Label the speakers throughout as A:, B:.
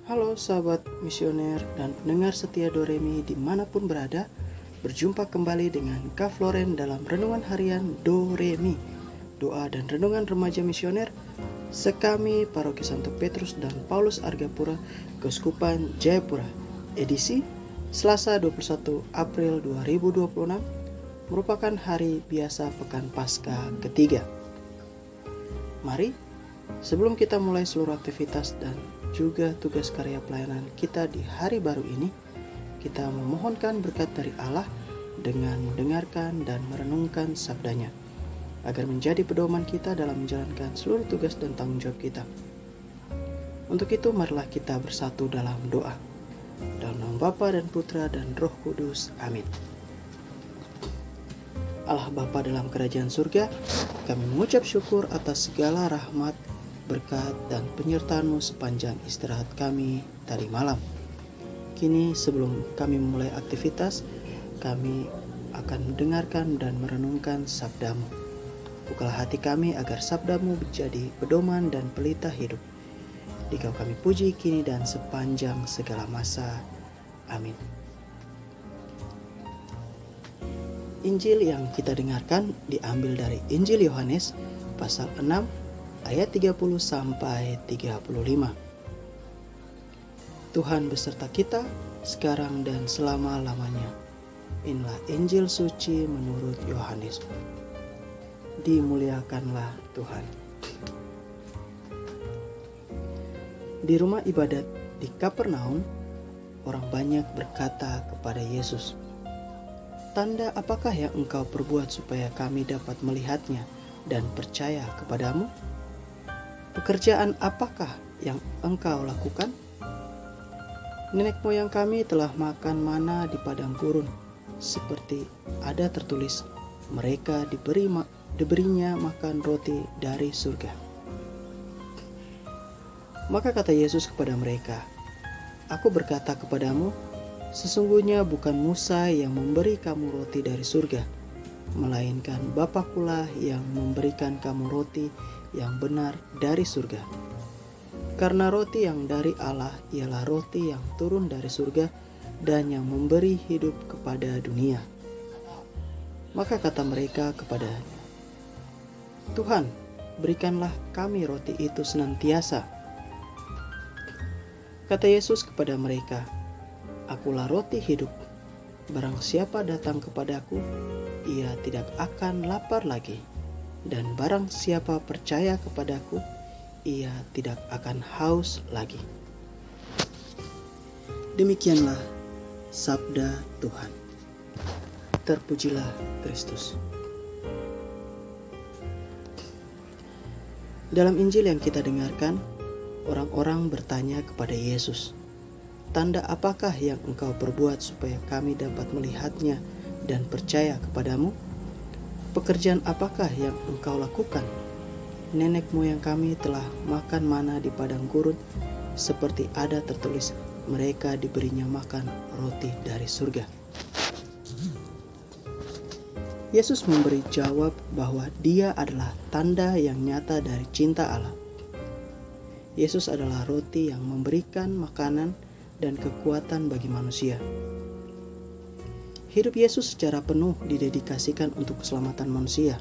A: Halo sahabat misioner dan pendengar setia Doremi dimanapun berada. Berjumpa kembali dengan Kak Floren dalam Renungan Harian Doremi, doa dan renungan remaja misioner Sekami Paroki Santo Petrus dan Paulus Argapura, Keuskupan Jayapura. Edisi Selasa 21 April 2026, merupakan hari biasa Pekan Paskah ketiga. Mari, sebelum kita mulai seluruh aktivitas dan juga tugas karya pelayanan kita di hari baru ini, kita memohonkan berkat dari Allah dengan mendengarkan dan merenungkan sabdanya, agar menjadi pedoman kita dalam menjalankan seluruh tugas dan tanggung jawab kita. Untuk itu, marilah kita bersatu dalam doa. Dalam nama Bapa dan Putra dan Roh Kudus. Amin. Allah Bapa dalam kerajaan surga, kami mengucap syukur atas segala rahmat, berkat dan penyertaan-Mu sepanjang istirahat kami tadi malam. Kini sebelum kami memulai aktivitas, kami akan mendengarkan dan merenungkan sabda-Mu. Bukalah hati kami agar sabda-Mu menjadi pedoman dan pelita hidup. Dikau kami puji kini dan sepanjang segala masa. Amin. Injil yang kita dengarkan diambil dari Injil Yohanes pasal 6 ayat 30 sampai 35. Tuhan beserta kita sekarang dan selama-lamanya. Inilah Injil suci menurut Yohanes. Dimuliakanlah Tuhan. Di rumah ibadat di Kapernaum, orang banyak berkata kepada Yesus, "Tanda apakah yang Engkau perbuat supaya kami dapat melihatnya dan percaya kepadamu? Pekerjaan apakah yang Engkau lakukan? Nenek moyang kami telah makan mana di padang gurun, seperti ada tertulis, mereka diberinya makan roti dari surga." Maka kata Yesus kepada mereka, "Aku berkata kepadamu, sesungguhnya bukan Musa yang memberi kamu roti dari surga, melainkan Bapakulah yang memberikan kamu roti yang benar dari surga. Karena roti yang dari Allah ialah roti yang turun dari surga dan yang memberi hidup kepada dunia." Maka kata mereka kepadanya, "Tuhan, berikanlah kami roti itu senantiasa." Kata Yesus kepada mereka, "Akulah roti hidup. Barang siapa datang kepadaku, ia tidak akan lapar lagi. Dan barang siapa percaya kepadaku, ia tidak akan haus lagi." Demikianlah sabda Tuhan. Terpujilah Kristus. Dalam Injil yang kita dengarkan, orang-orang bertanya kepada Yesus, "Tanda apakah yang Engkau perbuat supaya kami dapat melihatnya dan percaya kepadamu? Pekerjaan apakah yang Engkau lakukan? Nenek moyang kami telah makan mana di padang gurun, seperti ada tertulis, mereka diberinya makan roti dari surga." Yesus memberi jawab bahwa Dia adalah tanda yang nyata dari cinta Allah. Yesus adalah roti yang memberikan makanan dan kekuatan bagi manusia. Hidup Yesus secara penuh didedikasikan untuk keselamatan manusia.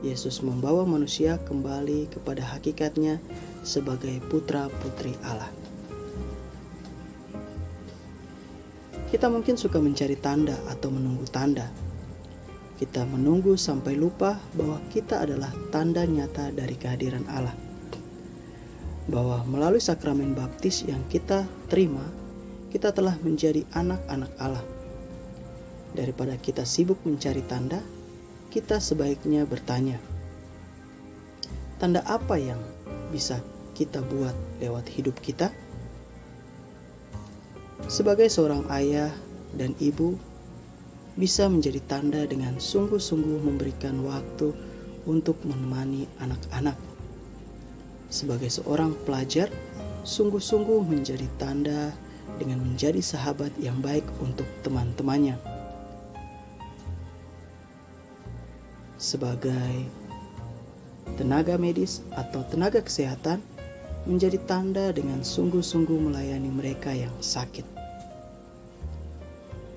A: Yesus membawa manusia kembali kepada hakikatnya sebagai putra-putri Allah. Kita mungkin suka mencari tanda atau menunggu tanda. Kita menunggu sampai lupa bahwa kita adalah tanda nyata dari kehadiran Allah. Bahwa melalui sakramen baptis yang kita terima, kita telah menjadi anak-anak Allah. Daripada kita sibuk mencari tanda, kita sebaiknya bertanya, tanda apa yang bisa kita buat lewat hidup kita? Sebagai seorang ayah dan ibu, bisa menjadi tanda dengan sungguh-sungguh memberikan waktu untuk menemani anak-anak. Sebagai seorang pelajar, sungguh-sungguh menjadi tanda dengan menjadi sahabat yang baik untuk teman-temannya. Sebagai tenaga medis atau tenaga kesehatan, menjadi tanda dengan sungguh-sungguh melayani mereka yang sakit.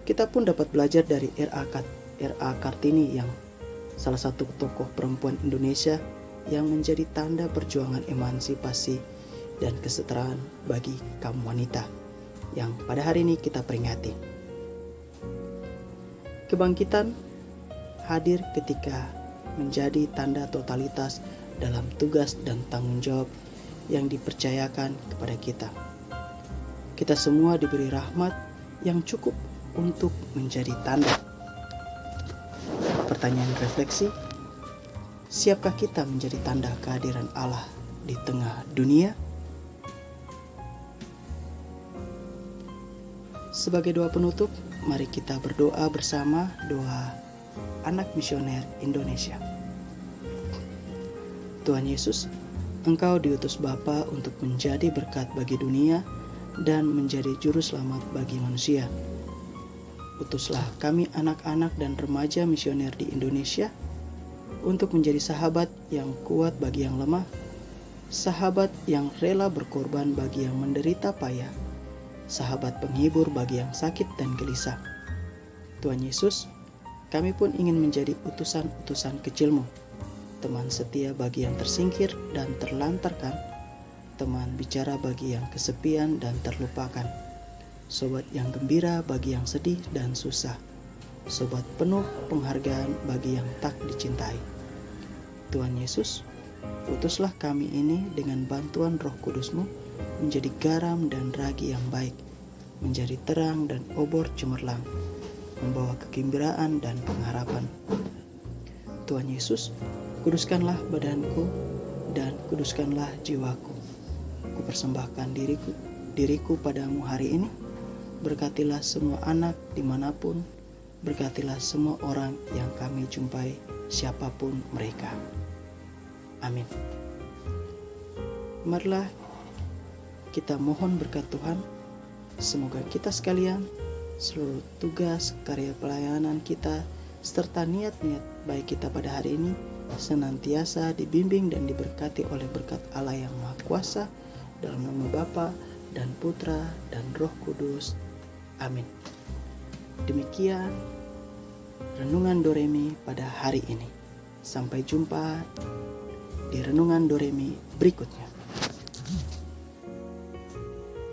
A: Kita pun dapat belajar dari R.A. Kartini yang salah satu tokoh perempuan Indonesia yang menjadi tanda perjuangan emansipasi dan kesetaraan bagi kaum wanita yang pada hari ini kita peringati. Kebangkitan hadir ketika menjadi tanda totalitas dalam tugas dan tanggung jawab yang dipercayakan kepada kita. Kita semua diberi rahmat yang cukup untuk menjadi tanda. Pertanyaan refleksi, siapkah kita menjadi tanda kehadiran Allah di tengah dunia? Sebagai doa penutup, mari kita berdoa bersama doa Anak Misioner Indonesia. Tuhan Yesus, Engkau diutus Bapa untuk menjadi berkat bagi dunia dan menjadi juru selamat bagi manusia. Utuslah kami anak-anak dan remaja misioner di Indonesia untuk menjadi sahabat yang kuat bagi yang lemah, sahabat yang rela berkorban bagi yang menderita payah, sahabat penghibur bagi yang sakit dan gelisah. Tuhan Yesus, kami pun ingin menjadi utusan-utusan kecil-Mu, teman setia bagi yang tersingkir dan terlantarkan, teman bicara bagi yang kesepian dan terlupakan, sobat yang gembira bagi yang sedih dan susah, sobat penuh penghargaan bagi yang tak dicintai. Tuhan Yesus, utuslah kami ini dengan bantuan Roh Kudus-Mu menjadi garam dan ragi yang baik, menjadi terang dan obor cemerlang, membawa kegembiraan dan pengharapan. Tuhan Yesus, kuduskanlah badanku dan kuduskanlah jiwaku. Kupersembahkan diriku padamu hari ini. Berkatilah semua anak dimanapun, berkatilah semua orang yang kami jumpai, siapapun mereka. Amin. Marilah kita mohon berkat Tuhan. Semoga kita sekalian, seluruh tugas, karya pelayanan kita, serta niat-niat baik kita pada hari ini senantiasa dibimbing dan diberkati oleh berkat Allah yang Maha Kuasa, dalam nama Bapa dan Putra dan Roh Kudus. Amin. Demikian Renungan Doremi pada hari ini. Sampai jumpa di Renungan Doremi berikutnya.